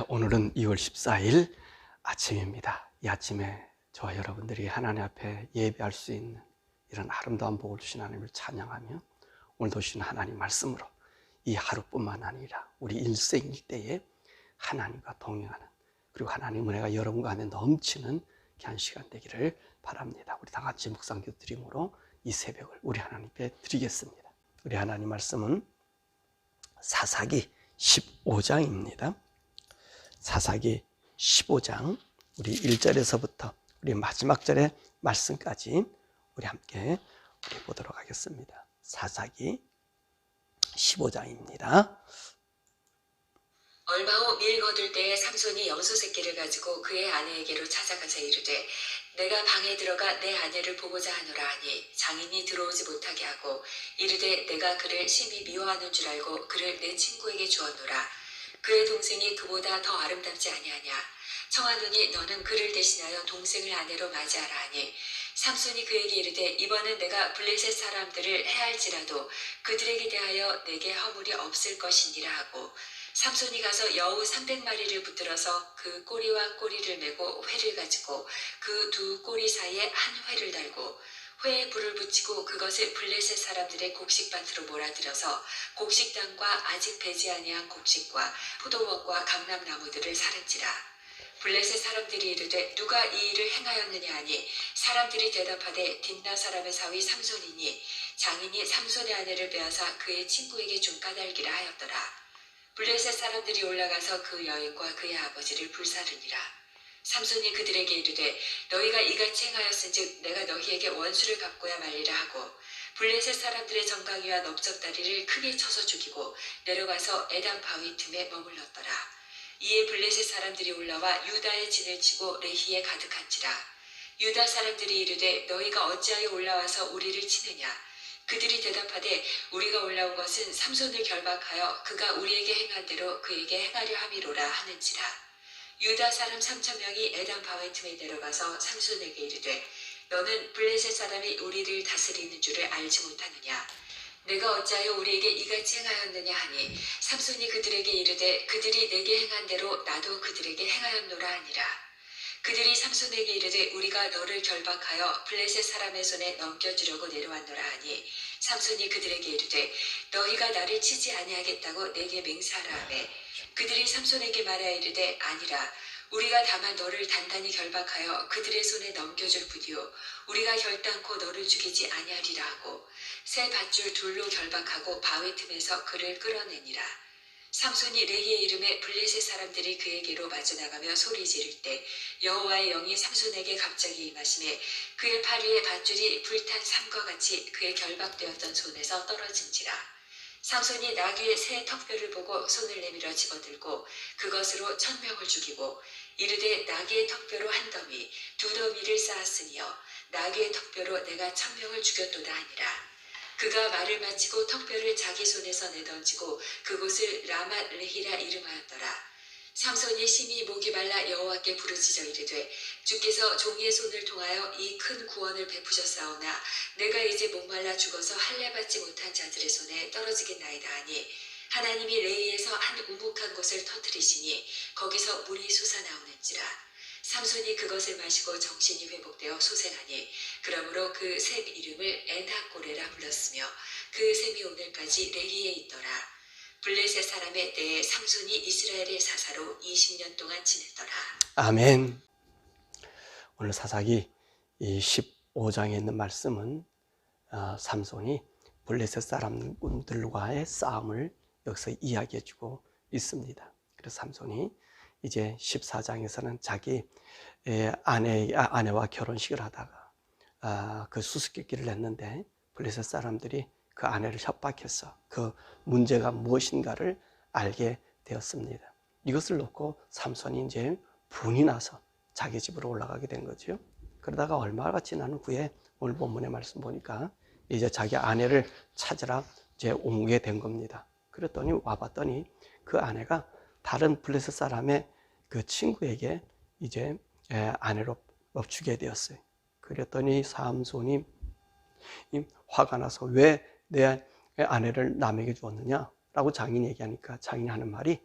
오늘은 2월 14일 아침입니다. 이 아침에 저와 여러분들이 하나님 앞에 예배할 수 있는 이런 아름다운 복을 주신 하나님을 찬양하며 오늘도 주신 하나님 말씀으로 이 하루뿐만 아니라 우리 일생일대에 하나님과 동행하는, 그리고 하나님 은혜가 여러분 가운데 넘치는 귀한 시간 되기를 바랍니다. 우리 다 같이 묵상기도 드림으로 이 새벽을 우리 하나님께 드리겠습니다. 우리 하나님 말씀은 사사기 15장입니다. 사사기 15장 우리 1절에서부터 우리 마지막 절의 말씀까지 우리 함께 보도록 하겠습니다. 사사기 15장입니다. 얼마 후 밀 거둘 때에 삼손이 염소 새끼를 가지고 그의 아내에게로 찾아가자 이르되 내가 방에 들어가 내 아내를 보고자 하노라 하니 장인이 들어오지 못하게 하고 이르되 내가 그를 심히 미워하는 줄 알고 그를 내 친구에게 주었노라. 그의 동생이 그보다 더 아름답지 아니하냐. 청하노니 너는 그를 대신하여 동생을 아내로 맞이하라 하니 삼손이 그에게 이르되 이번은 내가 블레셋 사람들을 해할지라도 그들에게 대하여 내게 허물이 없을 것이니라 하고 삼손이 가서 여우 300마리를 붙들어서 그 꼬리와 꼬리를 메고 회를 가지고 그 두 꼬리 사이에 한 회를 달고 회에 불을 붙이고 그것을 블레셋 사람들의 곡식밭으로 몰아들여서 곡식당과 아직 배지 아니한 곡식과 포도원과 감람나무들을 사른지라. 블레셋 사람들이 이르되 누가 이 일을 행하였느냐 하니 사람들이 대답하되 딥나 사람의 사위 삼손이니 장인이 삼손의 아내를 빼앗아 그의 친구에게 좀 까닭이라 하였더라. 블레셋 사람들이 올라가서 그 여인과 그의 아버지를 불사르니라. 삼손이 그들에게 이르되 너희가 이같이 행하였은즉 내가 너희에게 원수를 갚고야 말리라 하고 블레셋 사람들의 정강이와 넓적다리를 크게 쳐서 죽이고 내려가서 에단 바위 틈에 머물렀더라. 이에 블레셋 사람들이 올라와 유다의 진을 치고 레히에 가득한지라. 유다 사람들이 이르되 너희가 어찌하여 올라와서 우리를 치느냐. 그들이 대답하되 우리가 올라온 것은 삼손을 결박하여 그가 우리에게 행한 대로 그에게 행하려 함이로라 하는지라. 유다 사람 3,000명이 에단 바위 틈에 내려가서 삼손에게 이르되 너는 블레셋 사람이 우리를 다스리는 줄을 알지 못하느냐. 내가 어찌하여 우리에게 이같이 행하였느냐 하니 삼손이 그들에게 이르되 그들이 내게 행한 대로 나도 그들에게 행하였노라 하니라. 그들이 삼손에게 이르되 우리가 너를 결박하여 블레셋 사람의 손에 넘겨주려고 내려왔노라 하니 삼손이 그들에게 이르되 너희가 나를 치지 아니하겠다고 내게 맹세하라 하매 그들이 삼손에게 말하여 이르되 아니라 우리가 다만 너를 단단히 결박하여 그들의 손에 넘겨줄 뿐이요 우리가 결단코 너를 죽이지 아니하리라 하고 새 밧줄 둘로 결박하고 바위 틈에서 그를 끌어내니라. 삼손이 레히의 이름에 블레셋 사람들이 그에게로 마주나가며 소리 지를 때 여호와의 영이 삼손에게 갑자기 임하시매 그의 팔 위에 밧줄이 불탄 삼과 같이 그의 결박되었던 손에서 떨어진지라. 삼손이 나귀의 새 턱뼈를 보고 손을 내밀어 집어들고 그것으로 1,000명을 죽이고 이르되 나귀의 턱뼈로 한 더미 두 더미를 쌓았으니여 나귀의 턱뼈로 내가 1,000명을 죽였도다 하니라. 그가 말을 마치고 턱뼈를 자기 손에서 내던지고 그곳을 라맛 레히라 이름하였더라. 삼손이 심히 목이 말라 여호와께 부르짖어 이르되 주께서 종이의 손을 통하여 이 큰 구원을 베푸셨사오나 내가 이제 목말라 죽어서 할례 받지 못한 자들의 손에 떨어지겠나이다 하니 하나님이 레히에서 한 우묵한 곳을 터뜨리시니 거기서 물이 솟아나오는지라. 삼손이 그것을 마시고 정신이 회복되어 소생하니 그러므로 그 샘 이름을 엔하꼬레라 불렀으며 그 샘이 오늘까지 레히에 있더라. 블레셋 사람의 때에 삼손이 이스라엘의 사사로 20년 동안 지냈더라. 아멘. 오늘 사사기 15장에 있는 말씀은 삼손이 블레셋 사람들과의 싸움을 여기서 이야기해주고 있습니다. 그래서 삼손이 이제 14장에서는 자기 아내와 결혼식을 하다가 그 수수께끼를 냈는데 블레셋 사람들이 그 아내를 협박해서 그 문제가 무엇인가를 알게 되었습니다. 이것을 놓고 삼손이 이제 분이 나서 자기 집으로 올라가게 된 거죠. 그러다가 얼마가 지난 후에 오늘 본문의 말씀 보니까 이제 자기 아내를 찾으러 이제 오게 된 겁니다. 그랬더니 와봤더니 그 아내가 다른 블레셋 사람의 그 친구에게 이제 아내로 주게 되었어요. 그랬더니 삼손이 화가 나서 왜 내 아내를 남에게 주었느냐 라고 장인이 얘기하니까 장인이 하는 말이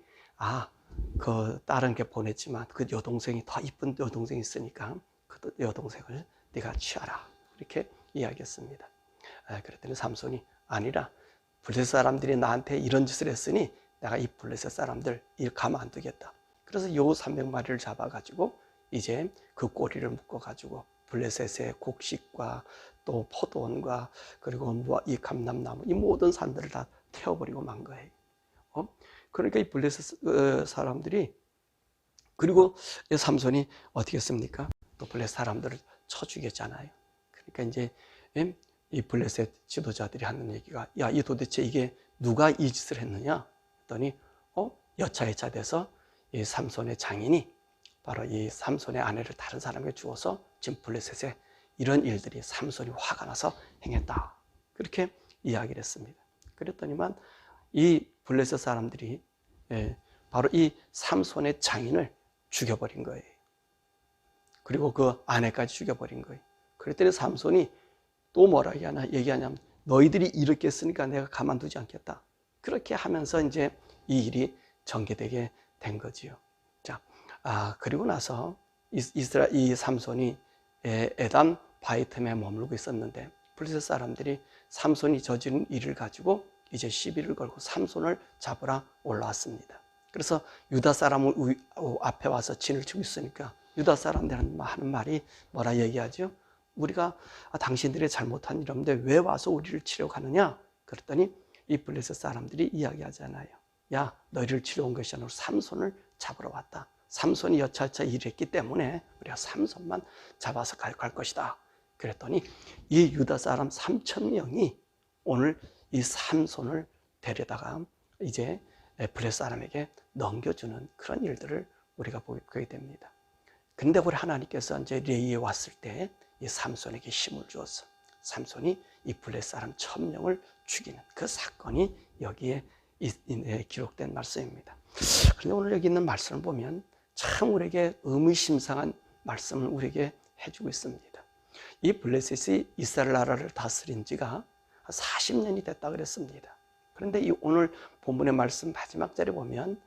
그 다른 게 보냈지만 그 여동생이 더 이쁜 여동생이 있으니까 그 여동생을 네가 취하라. 이렇게 이야기했습니다. 그랬더니 삼손이 아니라 블레셋 사람들이 나한테 이런 짓을 했으니 내가 이 블레셋 사람들 가만 안 두겠다. 그래서 요 300마리를 잡아가지고 이제 그 꼬리를 묶어가지고 블레셋의 곡식과 또 포도원과 그리고 이 감람나무 이 모든 산들을 다 태워버리고 만 거예요. 그러니까 이 블레셋 사람들이 그리고 삼손이 어떻게 했습니까? 또 블레셋 사람들을 쳐 죽였잖아요. 그러니까 이제 이 블레셋 지도자들이 하는 얘기가 야, 이 도대체 이게 누가 이 짓을 했느냐? 했더니 여차여차돼서 이 삼손의 장인이 바로 이 삼손의 아내를 다른 사람에게 주어서 지금 블레셋에 이런 일들이 삼손이 화가 나서 행했다. 그렇게 이야기를 했습니다. 그랬더니만 이 블레셋 사람들이 바로 이 삼손의 장인을 죽여버린 거예요. 그리고 그 아내까지 죽여버린 거예요. 그랬더니 삼손이 또 뭐라 얘기하냐면 너희들이 이렇게 했으니까 내가 가만두지 않겠다. 그렇게 하면서 이제 이 일이 전개되게 된 거지요. 자, 그리고 나서 이 삼손이 에담 바이틈에 머물고 있었는데 블레셋 사람들이 삼손이 저지른 일을 가지고 이제 시비를 걸고 삼손을 잡으러 올라왔습니다. 그래서 유다 사람 앞에 와서 진을 치고 있으니까 유다 사람들은 하는 말이 뭐라 얘기하죠? 우리가 당신들이 잘못한 일인데 왜 와서 우리를 치려고 하느냐? 그랬더니 이 블레셋 사람들이 이야기하잖아요. 야, 너희를 치러 온 것이 아니라 삼손을 잡으러 왔다. 삼손이 여차여차 일했기 때문에 우리가 삼손만 잡아서 갈 것이다. 그랬더니 이 유다 사람 3,000명이 오늘 이 삼손을 데려다가 이제 블레셋 사람에게 넘겨주는 그런 일들을 우리가 보게 됩니다. 근데 우리 하나님께서 이제 레위에 왔을 때 이 삼손에게 힘을 주어서 삼손이 이 블레셋 사람 1,000명을 죽이는 그 사건이 여기에 기록된 말씀입니다. 그런데 오늘 여기 있는 말씀을 보면 참 우리에게 의미심장한 말씀을 우리에게 해주고 있습니다. 이 블레셋이 이스라엘 나라를 다스린 지가 40년이 됐다 그랬습니다. 그런데 이 오늘 본문의 말씀 마지막 절에 보면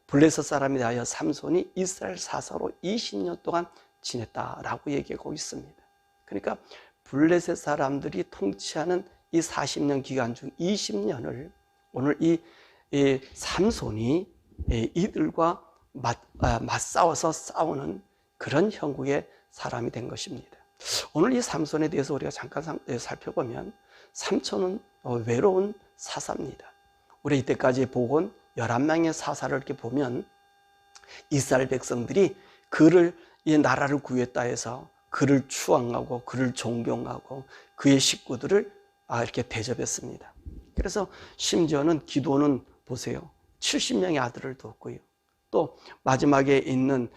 블레셋 사람이 대하여 삼손이 이스라엘 사사로 20년 동안 지냈다라고 얘기하고 있습니다. 그러니까 블레셋 사람들이 통치하는 이 40년 기간 중 20년을 오늘 이 삼손이 이들과 맞싸워서 싸우는 그런 형국의 사람이 된 것입니다. 오늘 이 삼손에 대해서 우리가 잠깐 살펴보면 삼손은 외로운 사사입니다. 우리 이때까지 복은 11명의 사사를 이렇게 보면 이스라엘 백성들이 그를 이 나라를 구했다 해서 그를 추앙하고 그를 존경하고 그의 식구들을 이렇게 대접했습니다. 그래서 심지어는 기도는 보세요. 70명의 아들을 뒀고요. 또 마지막에 있는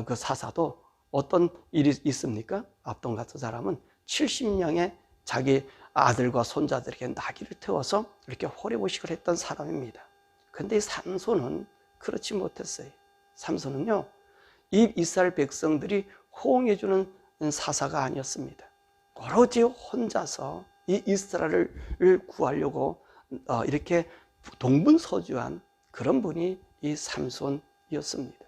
그 사사도 어떤 일이 있습니까? 압돈 같은 사람은 70명의 자기 아들과 손자들에게 나귀를 태워서 이렇게 호레보식을 했던 사람입니다. 근데 삼손은 그렇지 못했어요. 삼손은요, 이 이스라엘 백성들이 호응해주는 사사가 아니었습니다. 오로지 혼자서 이 이스라엘을 구하려고 이렇게 동분서주한 그런 분이 이 삼손이었습니다.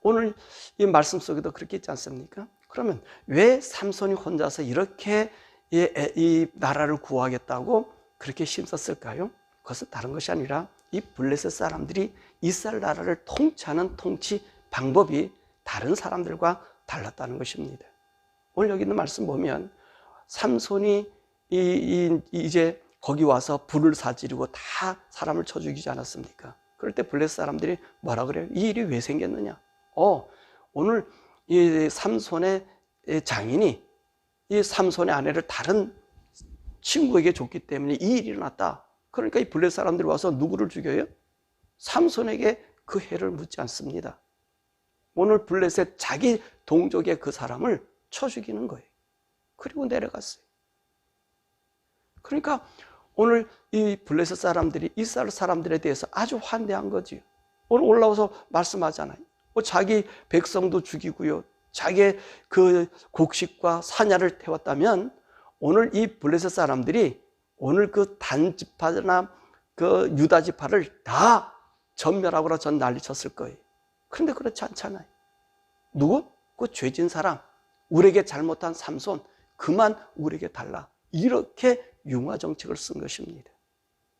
오늘 이 말씀 속에도 그렇게 있지 않습니까? 그러면 왜 삼손이 혼자서 이렇게 이 나라를 구하겠다고 그렇게 힘썼을까요? 그것은 다른 것이 아니라 이 블레셋 사람들이 이스라엘 나라를 통치하는 통치 방법이 다른 사람들과 달랐다는 것입니다. 오늘 여기 있는 말씀 보면 삼손이 이제 거기 와서 불을 사지르고 다 사람을 쳐 죽이지 않았습니까? 그럴 때 블레셋 사람들이 뭐라 그래요? 이 일이 왜 생겼느냐? 오늘 이 삼손의 장인이 이 삼손의 아내를 다른 친구에게 줬기 때문에 이 일이 일어났다. 그러니까 이 블레셋 사람들이 와서 누구를 죽여요? 삼손에게 그 해를 묻지 않습니다. 오늘 블레셋 자기 동족의 그 사람을 쳐 죽이는 거예요. 그리고 내려갔어요. 그러니까 오늘 이 블레셋 사람들이 이스라엘 사람들에 대해서 아주 환대한 거지요. 오늘 올라와서 말씀하잖아요. 자기 백성도 죽이고요. 자기의 그 곡식과 사냐를 태웠다면 오늘 이 블레셋 사람들이 오늘 그 단 지파나 그 유다 지파를 다 전멸하거나 전 난리쳤을 거예요. 그런데 그렇지 않잖아요. 누구? 그 죄진 사람, 우리에게 잘못한 삼손, 그만 우리에게 달라. 이렇게 융화정책을 쓴 것입니다.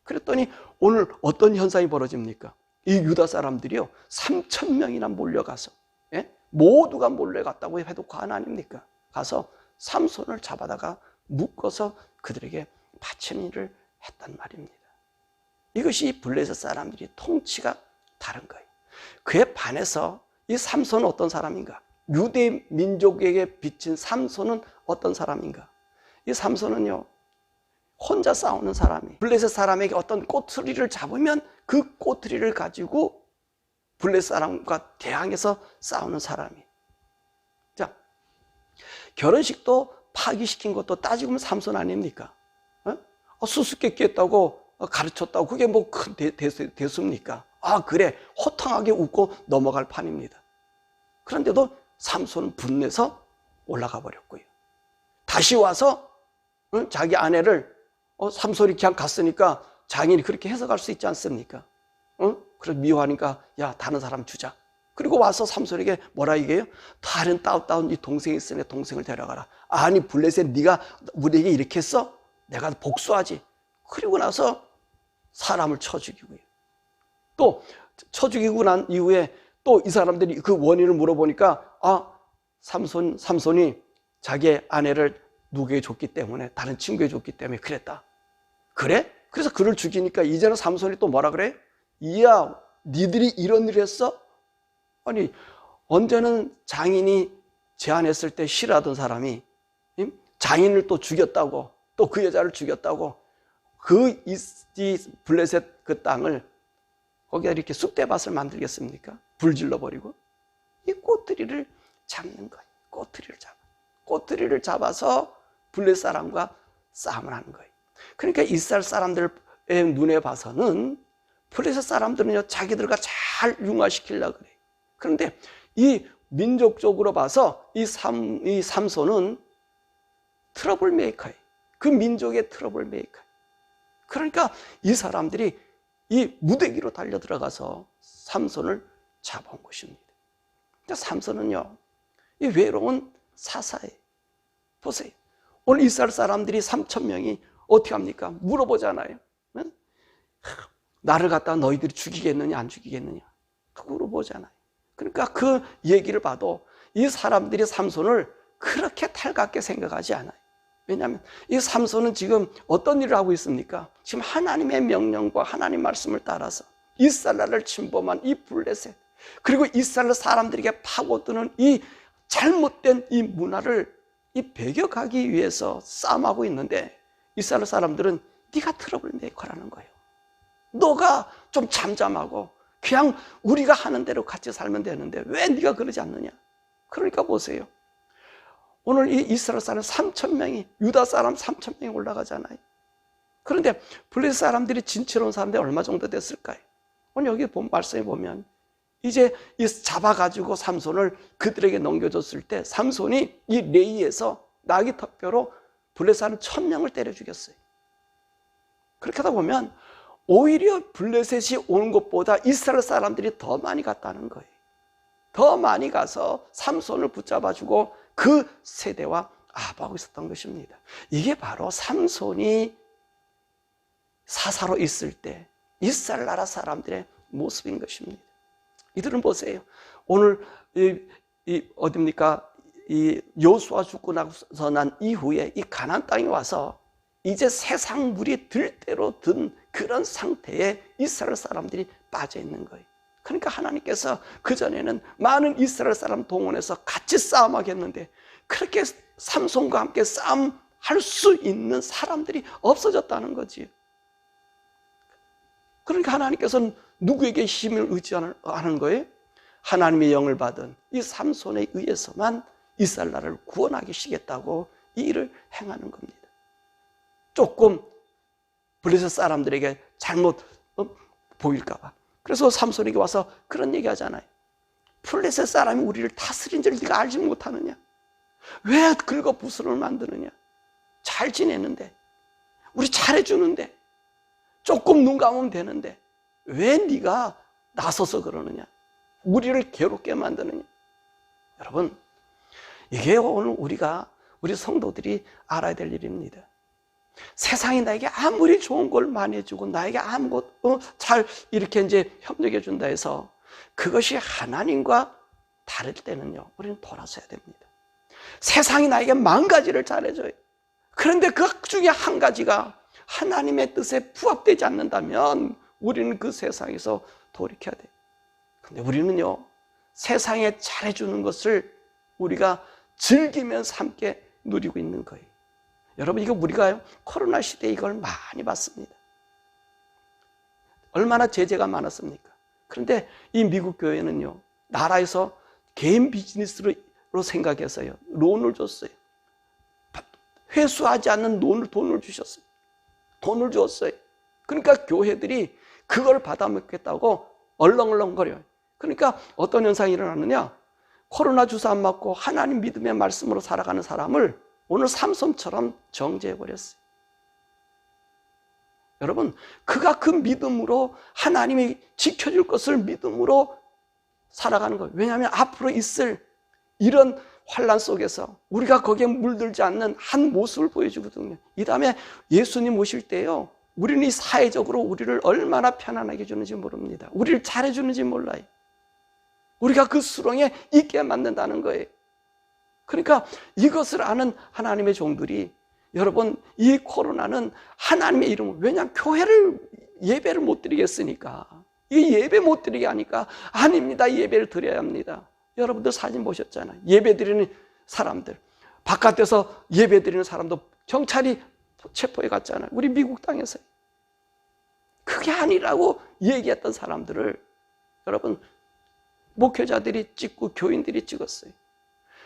그랬더니 오늘 어떤 현상이 벌어집니까? 이 유다 사람들이요, 3,000명이나 몰려가서, 모두가 몰려갔다고 해도 과언 아닙니까? 가서 삼손을 잡아다가 묶어서 그들에게 바치는 일을 했단 말입니다. 이것이 블레셋 사람들이 통치가 다른 거예요. 그에 반해서 이 삼손은 어떤 사람인가? 유대 민족에게 비친 삼손은 어떤 사람인가? 이 삼손은요, 혼자 싸우는 사람이, 블레셋 사람에게 어떤 꼬투리를 잡으면 그 꼬투리를 가지고 블레셋 사람과 대항해서 싸우는 사람이. 자, 결혼식도 파기시킨 것도 따지고 보면 삼손 아닙니까? 수수께끼 했다고 가르쳤다고 그게 뭐 큰 대수입니까? 아, 그래, 호탕하게 웃고 넘어갈 판입니다. 그런데도 삼손은 분내서 올라가 버렸고요. 다시 와서 자기 아내를 삼손이 그냥 갔으니까 장인이 그렇게 해석할 수 있지 않습니까? 그래서 미워하니까 야, 다른 사람 주자. 그리고 와서 삼손에게 뭐라 얘기해요? 다른 따뜻한 이 동생이 있으니 동생을 데려가라. 아니, 블레셋 네가 우리에게 이렇게 했어? 내가 복수하지. 그리고 나서 사람을 쳐 죽이고요. 또 쳐 죽이고 난 이후에 또 이 사람들이 그 원인을 물어보니까 삼손이 자기의 아내를 누구에게 줬기 때문에, 다른 친구에게 줬기 때문에 그랬다. 그래? 그래서 그를 죽이니까 이제는 삼손이 또 뭐라 그래? 이야, 니들이 이런 일을 했어? 아니, 언제는 장인이 제안했을 때 싫어하던 사람이 장인을 또 죽였다고, 또 그 여자를 죽였다고, 이 블레셋 그 땅을 거기다 이렇게 쑥대밭을 만들겠습니까? 불질러 버리고 이 꼬투리를 잡는 거예요. 꼬투리를 잡아서 블레셋 사람과 싸움을 하는 거예요. 그러니까 이스라엘 사람들의 눈에 봐서는 블레셋 사람들은요, 자기들과 잘 융화시키려고 그래요. 그런데 이 민족적으로 봐서 이 삼손은 트러블 메이커예요. 그 민족의 트러블 메이커예요. 그러니까 이 사람들이 이 무대기로 달려 들어가서 삼손을 잡아온 것입니다. 그러니까 삼손은요, 이 외로운 사사예요. 보세요. 오늘 이스라엘 사람들이 3,000명이 어떻게 합니까? 물어보잖아요. 나를 갖다 너희들이 죽이겠느냐 안 죽이겠느냐 물어보잖아요. 그러니까 그 얘기를 봐도 이 사람들이 삼손을 그렇게 탈갑게 생각하지 않아요. 왜냐하면 이 삼손은 지금 어떤 일을 하고 있습니까? 지금 하나님의 명령과 하나님 말씀을 따라서 이스라엘을 침범한 이 블레셋, 그리고 이스라엘 사람들에게 파고드는 이 잘못된 이 문화를 배격하기 위해서 싸움하고 있는데, 이스라엘 사람들은 네가 트러블 메이커라는 거예요. 너가 좀 잠잠하고 그냥 우리가 하는 대로 같이 살면 되는데 왜 네가 그러지 않느냐. 그러니까 보세요. 오늘 이 이스라엘 사람 3,000명이, 유다 사람 3,000명이 올라가잖아요. 그런데 블레셋 사람들이 진치러 온 사람들이 얼마 정도 됐을까요? 오늘 여기 말씀에 보면 이제 잡아가지고 삼손을 그들에게 넘겨줬을 때 삼손이 이 레이에서 나귀 턱뼈로 블레셋 사람 1,000명을 때려 죽였어요. 그렇게 하다 보면 오히려 블레셋이 오는 것보다 이스라엘 사람들이 더 많이 갔다는 거예요. 더 많이 가서 삼손을 붙잡아주고 그 세대와 아부하고 있었던 것입니다. 이게 바로 삼손이 사사로 있을 때 이스라엘 나라 사람들의 모습인 것입니다. 이들은 보세요. 오늘 어딥니까? 이 여호수아 죽고 나서 난 이후에 이 가나안 땅에 와서 이제 세상 물이 들 대로 든 그런 상태에 이스라엘 사람들이 빠져 있는 거예요. 그러니까 하나님께서 그전에는 많은 이스라엘 사람 동원해서 같이 싸움하겠는데 그렇게 삼손과 함께 싸움할 수 있는 사람들이 없어졌다는 거지. 그러니까 하나님께서는 누구에게 힘을 의지하는 거예요? 하나님의 영을 받은 이 삼손에 의해서만 이스라엘 나라를 구원하시겠다고 이 일을 행하는 겁니다. 조금 블레셋 사람들에게 잘못 보일까 봐. 그래서 삼손에게 와서 그런 얘기 하잖아요. 블레셋 사람이 우리를 다스린 줄 네가 알지 못하느냐? 왜 긁어 부스럼을 만드느냐? 잘 지내는데, 우리 잘해주는데, 조금 눈 감으면 되는데 왜 네가 나서서 그러느냐? 우리를 괴롭게 만드느냐? 여러분, 이게 오늘 우리 성도들이 알아야 될 일입니다. 세상이 나에게 아무리 좋은 걸 많이 해주고 나에게 아무것도 잘 이렇게 이제 협력해 준다 해서 그것이 하나님과 다를 때는요, 우리는 돌아서야 됩니다. 세상이 나에게 10,000가지를 잘해줘요. 그런데 그 중에 한 가지가 하나님의 뜻에 부합되지 않는다면 우리는 그 세상에서 돌이켜야 돼요. 근데 우리는요, 세상에 잘해주는 것을 우리가 즐기면서 함께 누리고 있는 거예요. 여러분, 이거 우리가 코로나 시대에 이걸 많이 봤습니다. 얼마나 제재가 많았습니까? 그런데 이 미국 교회는요, 나라에서 개인 비즈니스로 생각해서요, 론을 줬어요. 회수하지 않는 돈을 주셨어요. 돈을 주었어요. 그러니까 교회들이 그걸 받아먹겠다고 얼렁얼렁거려요. 그러니까 어떤 현상이 일어나느냐? 코로나 주사 안 맞고 하나님 믿음의 말씀으로 살아가는 사람을 오늘 삼손처럼 정죄해버렸어요. 여러분, 그가 그 믿음으로 하나님이 지켜줄 것을 믿음으로 살아가는 거예요. 왜냐하면 앞으로 있을 이런 환란 속에서 우리가 거기에 물들지 않는 한 모습을 보여주거든요. 이 다음에 예수님 오실 때요, 우리는 이 사회적으로 우리를 얼마나 편안하게 해주는지 모릅니다. 우리를 잘해주는지 몰라요. 우리가 그 수렁에 있게 만든다는 거예요. 그러니까 이것을 아는 하나님의 종들이, 여러분, 이 코로나는 하나님의 이름으로, 왜냐하면 교회를 예배를 못 드리겠으니까, 이 예배 못 드리게 하니까, 아닙니다, 예배를 드려야 합니다. 여러분들 사진 보셨잖아요. 예배 드리는 사람들, 바깥에서 예배 드리는 사람도 경찰이 체포해 갔잖아요. 우리 미국 땅에서. 그게 아니라고 얘기했던 사람들을 여러분, 목회자들이 찍고 교인들이 찍었어요.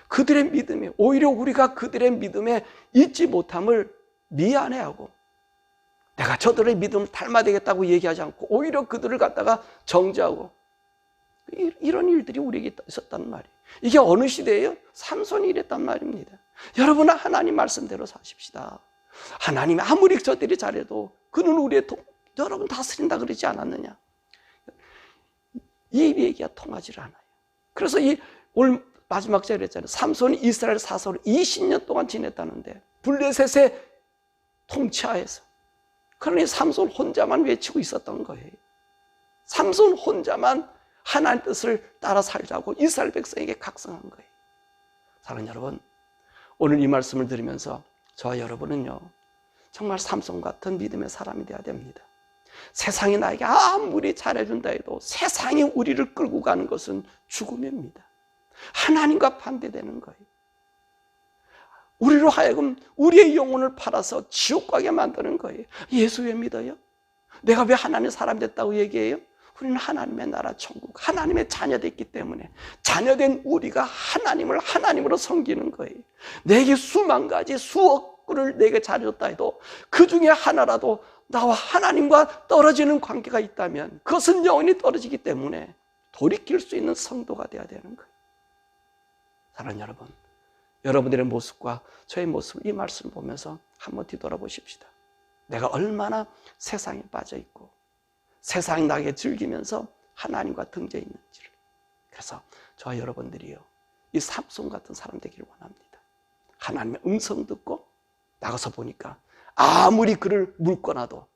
그들의 믿음이, 오히려 우리가 그들의 믿음에 잊지 못함을 미안해하고, 내가 저들의 믿음을 닮아야 되겠다고 얘기하지 않고 오히려 그들을 갖다가 정죄하고, 이런 일들이 우리에게 있었단 말이에요. 이게 어느 시대예요? 삼손이 이랬단 말입니다. 여러분, 하나님 말씀대로 사십시다. 하나님이 아무리 저들이 잘해도 그는 우리의 여러분 다스린다 그러지 않았느냐? 이 얘기가 통하지 않아요. 그래서 오늘 마지막 절에 했잖아요. 삼손이 이스라엘 사서로 20년 동안 지냈다는데, 블레셋의 통치하에서. 그러니 삼손 혼자만 외치고 있었던 거예요. 삼손 혼자만 하나님의 뜻을 따라 살자고 이스라엘 백성에게 각성한 거예요. 사랑하는 여러분, 오늘 이 말씀을 들으면서 저와 여러분은요, 정말 삼손 같은 믿음의 사람이 되어야 됩니다. 세상이 나에게 아무리 잘해준다 해도 세상이 우리를 끌고 가는 것은 죽음입니다. 하나님과 반대되는 거예요. 우리로 하여금 우리의 영혼을 팔아서 지옥 가게 만드는 거예요. 예수 왜 믿어요? 내가 왜 하나님의 사람 됐다고 얘기해요? 우리는 하나님의 나라 천국, 하나님의 자녀됐기 때문에 자녀된 우리가 하나님을 하나님으로 섬기는 거예요. 내게 수만 가지 수억을 내게 잘해줬다 해도 그 중에 하나라도 나와 하나님과 떨어지는 관계가 있다면 그것은 영원히 떨어지기 때문에 돌이킬 수 있는 성도가 되어야 되는 거예요. 사랑하는 여러분, 여러분들의 모습과 저의 모습, 이 말씀을 보면서 한번 뒤돌아보십시다. 내가 얼마나 세상에 빠져있고 세상이 나게 즐기면서 하나님과 등져 있는지를. 그래서 저와 여러분들이요, 이 삼손 같은 사람 되기를 원합니다. 하나님의 음성 듣고 나가서 보니까 아무리 그를 물거나도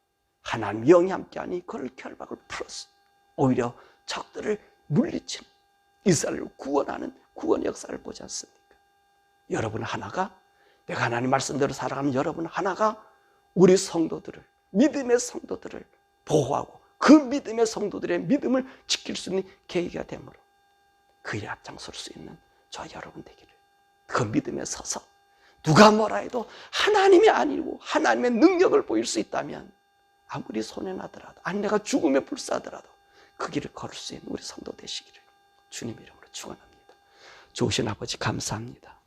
하나님 영이 함께하니 그를 결박을 풀었어. 오히려 적들을 물리치는, 이스라엘을 구원하는 구원 역사를 보지 않습니까? 여러분 하나가, 내가 하나님 말씀대로 살아가는 여러분 하나가 우리 성도들을, 믿음의 성도들을 보호하고 그 믿음의 성도들의 믿음을 지킬 수 있는 계기가 되므로 그 일에 앞장설 수 있는 저와 여러분 되기를, 그 믿음에 서서 누가 뭐라 해도 하나님이 아니고 하나님의 능력을 보일 수 있다면 아무리 손해나더라도, 아니 내가 죽음에 불사하더라도 그 길을 걸을 수 있는 우리 성도 되시기를 주님 이름으로 축원합니다. 좋으신 아버지 감사합니다.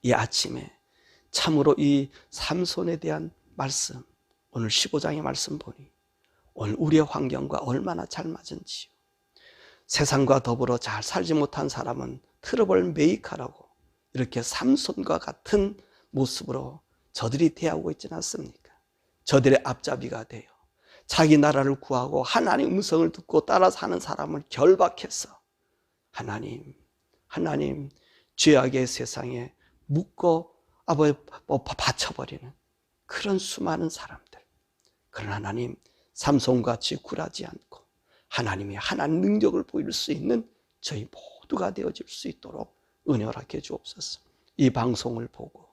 이 아침에 참으로 이 삼손에 대한 말씀, 오늘 15장의 말씀 보니 오늘 우리의 환경과 얼마나 잘 맞은지요. 세상과 더불어 잘 살지 못한 사람은 트러블 메이커라고 이렇게 삼손과 같은 모습으로 저들이 대하고 있지는 않습니까? 저들의 앞잡이가 되어 자기 나라를 구하고 하나님의 음성을 듣고 따라 사는 사람을 결박해서 하나님 죄악의 세상에 묶어 바쳐버리는 그런 수많은 사람들. 그러나 하나님, 삼손같이 굴하지 않고 하나님의 하나님 능력을 보일 수 있는 저희 모두가 되어질 수 있도록 은혜 허락해 주옵소서. 이 방송을 보고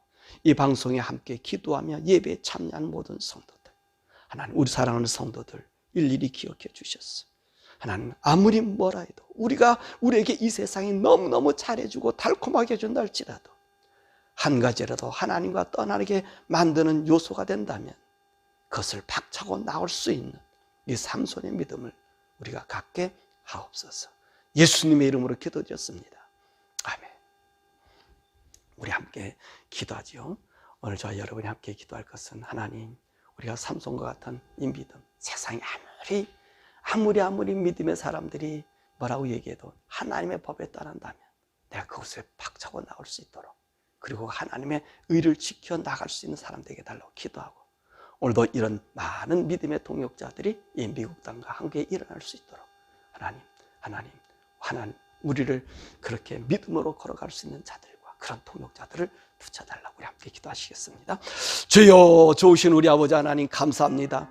이 방송에 함께 기도하며 예배에 참여하는 모든 성도들, 하나님, 우리 사랑하는 성도들 일일이 기억해 주셨어. 하나님, 아무리 뭐라 해도 우리에게 이 세상이 너무너무 잘해주고 달콤하게 해준다 할지라도 한 가지라도 하나님과 떠나게 만드는 요소가 된다면 그것을 박차고 나올 수 있는 이 삼손의 믿음을 우리가 갖게 하옵소서. 예수님의 이름으로 기도드렸습니다. 아멘. 우리 함께 기도하지요. 오늘 저와 여러분이 함께 기도할 것은, 하나님, 우리가 삼손과 같은 이 믿음, 세상에 아무리 믿음의 사람들이 뭐라고 얘기해도 하나님의 법에 따른다면 내가 그곳에 박차고 나올 수 있도록, 그리고 하나님의 의를 지켜 나갈 수 있는 사람 되게 달라고 기도하고, 오늘도 이런 많은 믿음의 동역자들이 이 미국 땅과 한국에 일어날 수 있도록 하나님 우리를 그렇게 믿음으로 걸어갈 수 있는 자들과 그런 동역자들을 붙여달라고 우리 함께 기도하시겠습니다. 주여, 좋으신 우리 아버지 하나님, 감사합니다.